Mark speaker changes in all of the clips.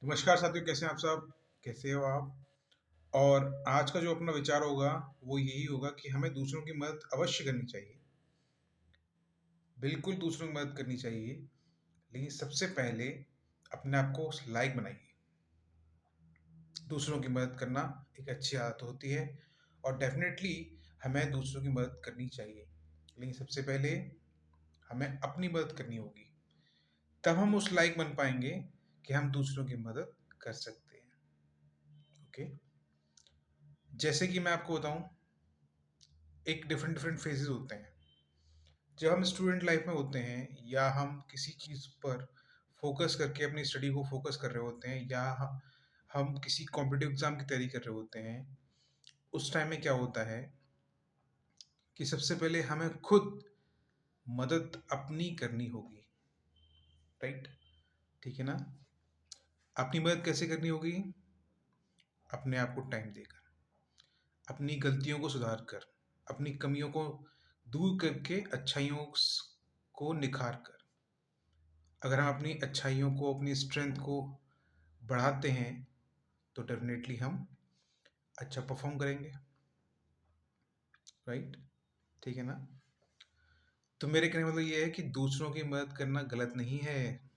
Speaker 1: नमस्कार साथियों, कैसे हैं आप सब? कैसे हो आप? और आज का जो अपना विचार होगा, वो यही होगा कि हमें दूसरों की मदद अवश्य करनी चाहिए। बिल्कुल दूसरों की मदद करनी चाहिए, लेकिन सबसे पहले अपने आप को लायक बनाइए। दूसरों की मदद करना एक अच्छी आदत होती है और डेफ़िनेटली हमें दूसरों की मदद करनी चाहिए। लेकिन सबसे पहले हमें अपनी मदद करनी होगी, तब हम उस लायक बन पाएँगे कि हम दूसरों की मदद कर सकते हैं। ओके? जैसे कि मैं आपको बताऊँ, एक डिफरेंट डिफरेंट फेजेस होते हैं। जब हम स्टूडेंट लाइफ में होते हैं या हम किसी चीज़ पर फोकस करके अपनी स्टडी को फोकस कर रहे होते हैं या हम किसी कॉम्पिटिटिव एग्जाम की तैयारी कर रहे होते हैं, उस टाइम में क्या होता है कि सबसे पहले हमें खुद मदद अपनी करनी होगी। राइट? ठीक है ना? अपनी मदद कैसे करनी होगी? अपने आप को टाइम देकर, अपनी गलतियों को सुधार कर, अपनी कमियों को दूर करके अच्छाइयों को निखार कर। अगर हम अपनी अच्छाइयों को, अपनी स्ट्रेंथ को बढ़ाते हैं, तो डेफ़िनेटली हम अच्छा परफ़ॉर्म करेंगे, राइट? ठीक है ना? तो मेरे कहने का मतलब ये है कि दूसरों की मदद करना गलत नहीं है,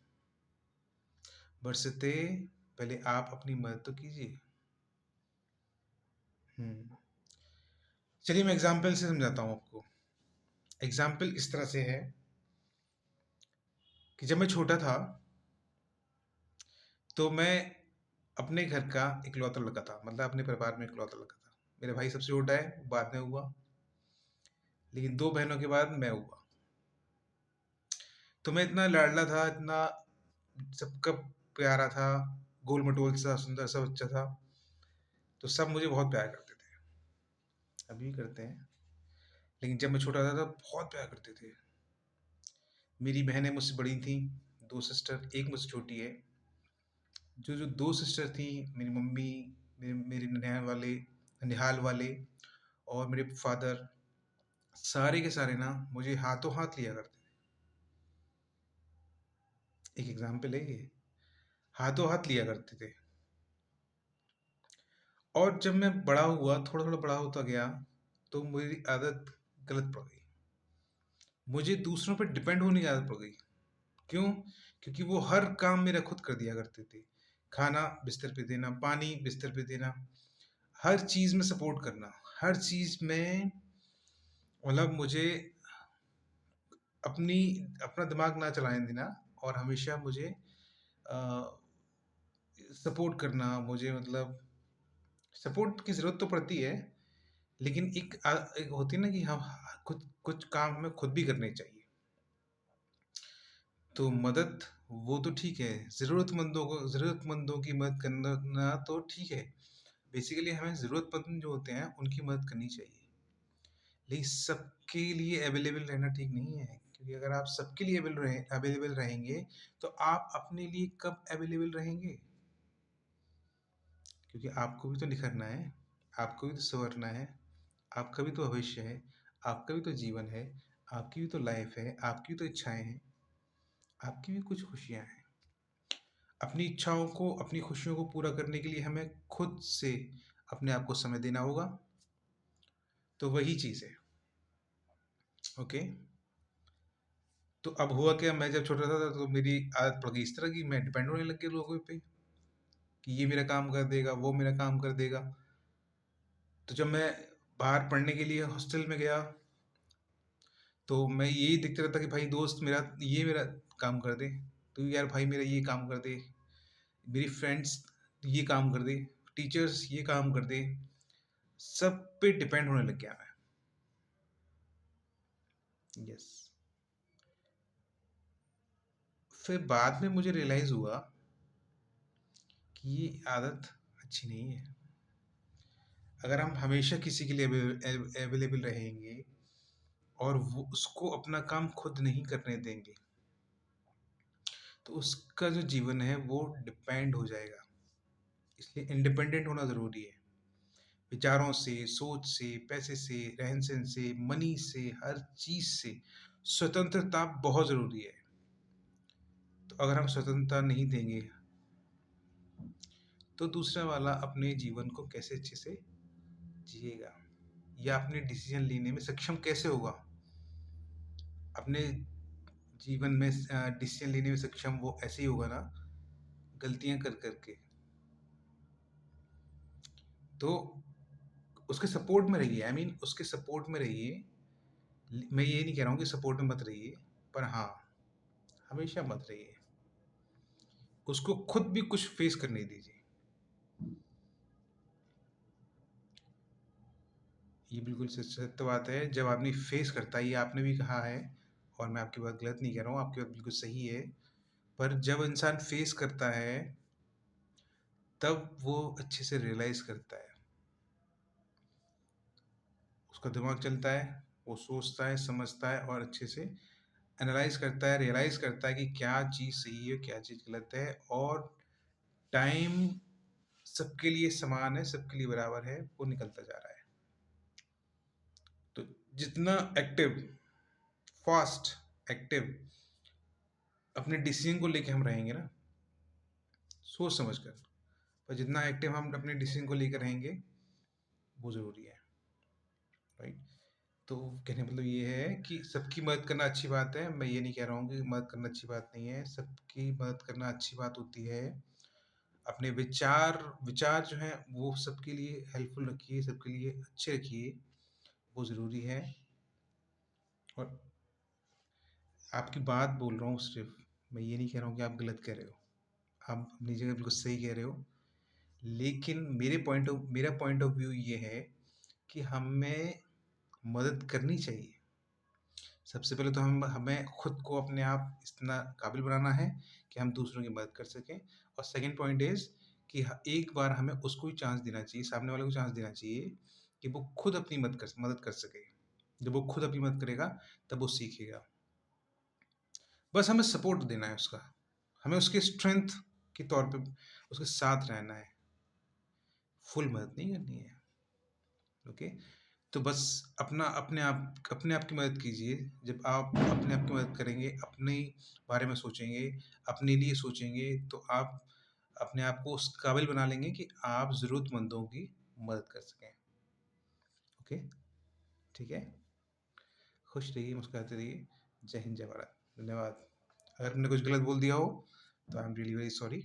Speaker 1: बशर्ते पहले आप अपनी मदद तो कीजिए। हुँ। चलिए मैं एग्ज़ाम्पल से समझाता हूँ आपको। एग्ज़ाम्पल इस तरह से है कि जब मैं छोटा था, तो मैं अपने घर का इकलौता लड़का था, मतलब अपने परिवार में इकलौता लड़का था। मेरा भाई सबसे छोटा है, वो बाद में हुआ, लेकिन 2 बहनों के बाद मैं हुआ। तो मैं इतना लाडला था, इतना सबका प्यारा था, गोल-मटोल सा, सुंदर सा बच्चा था, तो सब मुझे बहुत प्यार करते थे। अभी भी करते हैं, लेकिन जब मैं छोटा था तब बहुत प्यार करते थे। मेरी बहनें मुझसे बड़ी थीं, 2 सिस्टर, 1 मुझसे छोटी है। जो 2 सिस्टर थीं, मेरी मम्मी, मेरे ननिहाल वाले और मेरे फादर, सारे के सारे ना मुझे हाथों-हाथ लिया करते थे। एक एग्ज़ाम्पल है ये, हाथों-हाथ लिया करते थे। और जब मैं बड़ा हुआ, थोड़ा-थोड़ा बड़ा होता गया, तो मेरी आदत गलत पड़ गई। मुझे दूसरों पे डिपेंड होने की आदत पड़ गई। क्यों? क्योंकि वो हर काम मेरा खुद कर दिया करते थे। खाना बिस्तर पे देना, पानी बिस्तर पे देना, हर चीज़ में सपोर्ट करना, हर चीज़ में मतलब मुझे अपनी अपना दिमाग ना चलाने देना और हमेशा मुझे अ, सपोर्ट करना, मुझे मतलब सपोर्ट की ज़रूरत तो पड़ती है, लेकिन एक होती है ना कि हम कुछ कुछ काम हमें खुद भी करने चाहिए। तो मदद वो तो ठीक है, ज़रूरतमंदों की मदद करना तो ठीक है। बेसिकली हमें ज़रूरतमंद जो होते हैं, उनकी मदद करनी चाहिए। लेकिन सबके लिए अवेलेबल रहना ठीक नहीं है, क्योंकि अगर आप सबके लिए अवेलेबल रहेंगे, तो आप अपने लिए कब अवेलेबल रहेंगे? क्योंकि आपको भी तो निखरना है, आपको भी तो सँवरना है, आपका भी तो भविष्य है, आपका भी तो जीवन है, आपकी भी तो लाइफ़ है, आपकी भी तो इच्छाएँ हैं, आपकी भी कुछ खुशियाँ हैं। अपनी इच्छाओं को, अपनी खुशियों को पूरा करने के लिए हमें खुद से अपने आप को समय देना होगा। तो वही चीज़ है, ओके? तो अब हुआ क्या, मैं जब छोटा था तो मेरी आदत पड़ गई इस तरह की, मैं डिपेंड होने लग गया लोगों पे कि ये मेरा काम कर देगा, वो मेरा काम कर देगा। तो जब मैं बाहर पढ़ने के लिए हॉस्टल में गया, तो मैं यही देखते रहता कि भाई दोस्त मेरा काम कर दे, तू यार भाई मेरा ये काम कर दे, मेरी फ्रेंड्स ये काम कर दे, टीचर्स ये काम कर दे, सब पे डिपेंड होने लग गया मैं। यस। फिर बाद में मुझे रियलाइज़ हुआ कि ये आदत अच्छी नहीं है। अगर हम हमेशा किसी के लिए अवेलेबल रहेंगे और वो उसको अपना काम खुद नहीं करने देंगे, तो उसका जो जीवन है वो डिपेंड हो जाएगा। इसलिए इंडिपेंडेंट होना ज़रूरी है। विचारों से, सोच से, पैसे से, रहन-सहन से, मनी से, हर चीज़ से स्वतंत्रता बहुत ज़रूरी है। तो अगर हम स्वतंत्रता नहीं देंगे, तो दूसरा वाला अपने जीवन को कैसे अच्छे से जिएगा या अपने डिसीजन लेने में सक्षम कैसे होगा, अपने जीवन में डिसीजन लेने में सक्षम वो ऐसे ही होगा ना, गलतियां कर करके। तो उसके सपोर्ट में रहिए, आई मीन उसके सपोर्ट में रहिए। मैं ये नहीं कह रहा हूँ कि सपोर्ट में मत रहिए, पर हाँ, हमेशा मत रहिए, उसको खुद भी कुछ फेस करने दीजिए। ये बिल्कुल सत्य बात है, जब आदमी फेस करता है, ये आपने भी कहा है, और मैं आपकी बात गलत नहीं कह रहा हूँ, आपकी बात बिल्कुल सही है। पर जब इंसान फेस करता है, तब वो अच्छे से रियलाइज करता है, उसका दिमाग चलता है, वो सोचता है, समझता है और अच्छे से एनालाइज करता है, रियलाइज करता है कि क्या चीज़ सही है, क्या चीज़ गलत है। और टाइम सबके लिए समान है, सबके लिए बराबर है, वो निकलता जा रहा है। तो जितना एक्टिव, फास्ट, एक्टिव अपने डिसीजन को लेके हम रहेंगे ना, सोच समझ कर, पर जितना एक्टिव हम अपने डिसीजन को लेकर रहेंगे, वो ज़रूरी है, राइट। तो कहने का मतलब ये है कि सबकी मदद करना अच्छी बात है, मैं ये नहीं कह रहा हूँ कि मदद करना अच्छी बात नहीं है, सबकी मदद करना अच्छी बात होती है। अपने विचार विचार जो हैं वो सबके लिए हेल्पफुल रखिए, सबके लिए अच्छे रखिए, वो ज़रूरी है। और आपकी बात बोल रहा हूँ सिर्फ, मैं ये नहीं कह रहा हूँ कि आप गलत कह रहे हो, आप अपनी जगह बिल्कुल सही कह रहे हो। लेकिन मेरा पॉइंट ऑफ व्यू ये है कि हमें मदद करनी चाहिए। सबसे पहले तो हमें खुद को अपने आप इतना काबिल बनाना है कि हम दूसरों की मदद कर सकें। और सेकंड पॉइंट इज़ कि एक बार हमें उसको ही चांस देना चाहिए, सामने वाले को चांस देना चाहिए कि वो खुद अपनी मदद कर सके। जब वो खुद अपनी मदद करेगा, तब वो सीखेगा। बस हमें सपोर्ट देना है उसका, हमें उसके स्ट्रेंथ के तौर पे उसके साथ रहना है, फुल मदद नहीं करनी है। ओके। तो बस अपने आप की मदद कीजिए। जब आप अपने आप की मदद करेंगे, अपने बारे में सोचेंगे, अपने लिए सोचेंगे, तो आप अपने आप को उस काबिल बना लेंगे कि आप ज़रूरतमंदों की मदद कर सकें। ओके, ठीक है? खुश रहिए, मुस्कुराते रहिए। जय हिंद, जय भारत। धन्यवाद। अगर मैंने कुछ गलत बोल दिया हो, तो I am really very sorry.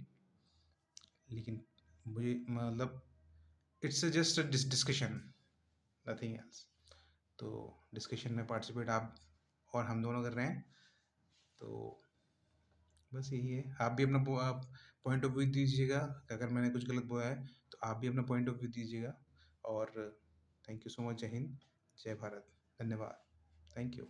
Speaker 1: लेकिन मुझे मतलब it's just a discussion, nothing else. तो डिस्कशन में पार्टिसिपेट आप और हम दोनों कर रहे हैं। तो बस यही है, आप भी अपना पॉइंट ऑफ व्यू दीजिएगा। अगर मैंने कुछ गलत बोला है, तो आप भी अपना पॉइंट ऑफ व्यू दीजिएगा। और थैंक यू सो मच। जय हिंद, जय भारत। धन्यवाद। Thank you.